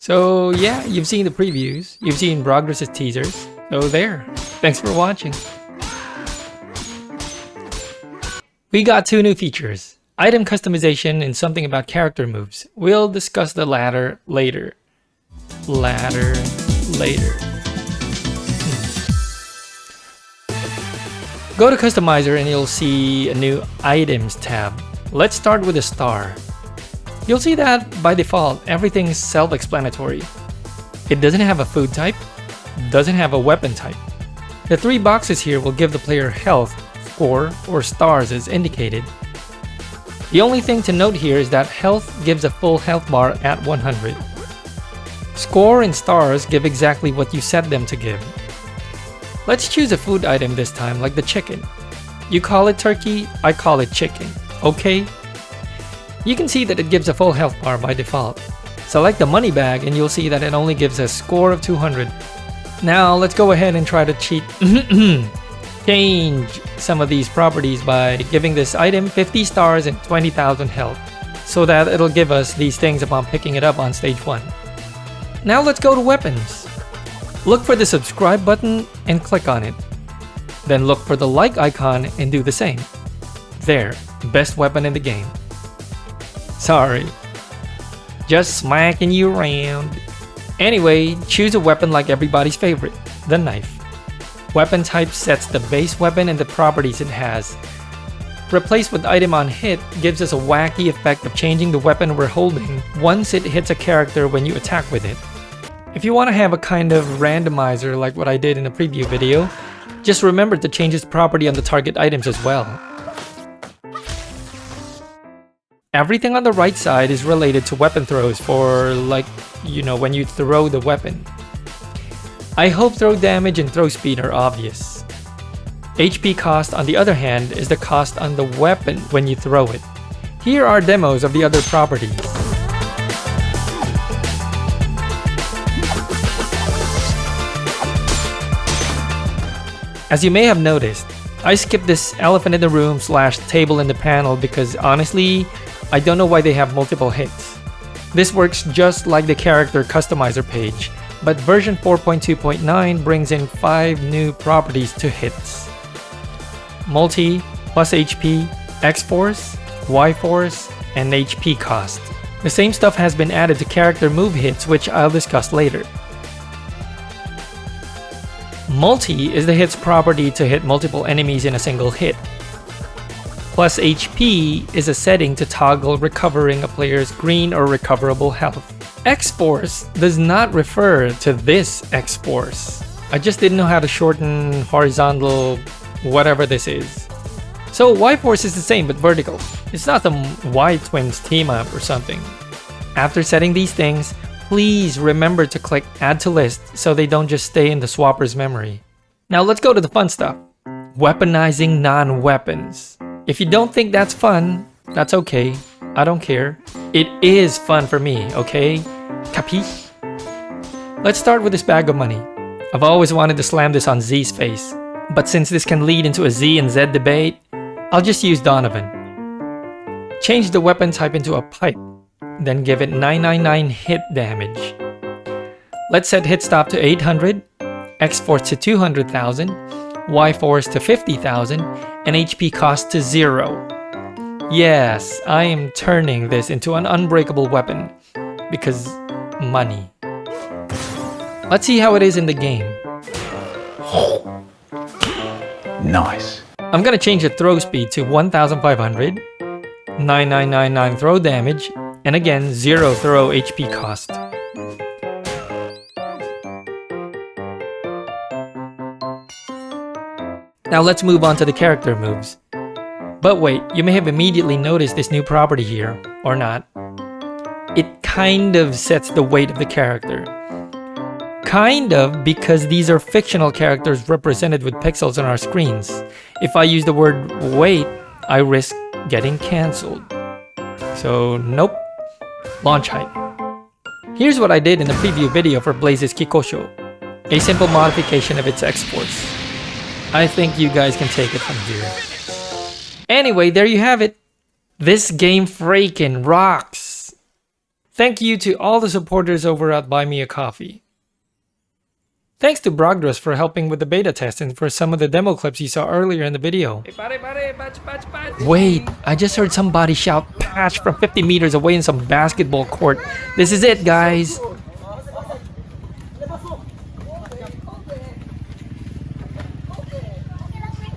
So yeah, you've seen the previews, you've seen Progress's teasers, so there. Thanks for watching. We got 2 new features, item customization and something about character moves. We'll discuss the latter later. Go to Customizer and you'll see a new Items tab. Let's start with a star. You'll see that by default, everything's self-explanatory. It doesn't have a food type, doesn't have a weapon type. The 3 boxes here will give the player health, score, or stars as indicated. The only thing to note here is that health gives a full health bar at 100. Score and stars give exactly what you set them to give. Let's choose a food item this time, like the chicken. You call it turkey, I call it chicken, okay? You can see that it gives a full health bar by default. Select the money bag and you'll see that it only gives a score of 200. Now let's go ahead and try to change some of these properties by giving this item 50 stars and 20,000 health, so that it'll give us these things upon picking it up on stage 1. Now let's go to weapons. Look for the subscribe button and click on it. Then look for the like icon and do the same. There, best weapon in the game. Sorry, just smacking you around. Anyway, choose a weapon like everybody's favorite, the knife. Weapon type sets the base weapon and the properties it has. Replace with item on hit gives us a wacky effect of changing the weapon we're holding once it hits a character when you attack with it. If you want to have a kind of randomizer like what I did in the preview video, just remember to change its property on the target items as well. Everything on the right side is related to weapon throws for, like, when you throw the weapon. I hope throw damage and throw speed are obvious. HP cost, on the other hand, is the cost on the weapon when you throw it. Here are demos of the other properties. As you may have noticed, I skipped this elephant in the room / table in the panel because honestly, I don't know why they have multiple hits. This works just like the character customizer page, but version 4.2.9 brings in 5 new properties to hits. Multi, plus HP, X-Force, Y-Force, and HP cost. The same stuff has been added to character move hits, which I'll discuss later. Multi is the hit's property to hit multiple enemies in a single hit. Plus HP is a setting to toggle recovering a player's green or recoverable health. X-Force does not refer to this X-Force. I just didn't know how to shorten horizontal whatever this is. So Y-Force is the same but vertical. It's not the Y-Twins team up or something. After setting these things, please remember to click add to list so they don't just stay in the swapper's memory. Now let's go to the fun stuff. Weaponizing non-weapons. If you don't think that's fun, that's okay. I don't care. It is fun for me, okay? Capi? Let's start with this bag of money. I've always wanted to slam this on Z's face, but since this can lead into a Z and Z debate, I'll just use Donovan. Change the weapon type into a pipe, then give it 999 hit damage. Let's set hit stop to 800, X-Force to 200,000, Y-Force to 50,000, and HP cost to 0. Yes, I am turning this into an unbreakable weapon, because money. Let's see how it is in the game. Nice. I'm gonna change the throw speed to 1,500, 9999 throw damage, and again 0 throw HP cost. Now let's move on to the character moves. But wait, you may have immediately noticed this new property here, or not. It kind of sets the weight of the character. Kind of, because these are fictional characters represented with pixels on our screens. If I use the word weight, I risk getting cancelled. So nope. Launch height. Here's what I did in the preview video for Blaze's Kikosho. A simple modification of its X-Force. I think you guys can take it from here. Anyway, there you have it. This game freaking rocks. Thank you to all the supporters over at Buy Me a Coffee. Thanks to Brogdras for helping with the beta test and for some of the demo clips you saw earlier in the video. Wait, I just heard somebody shout patch from 50 meters away in some basketball court. This is it, guys!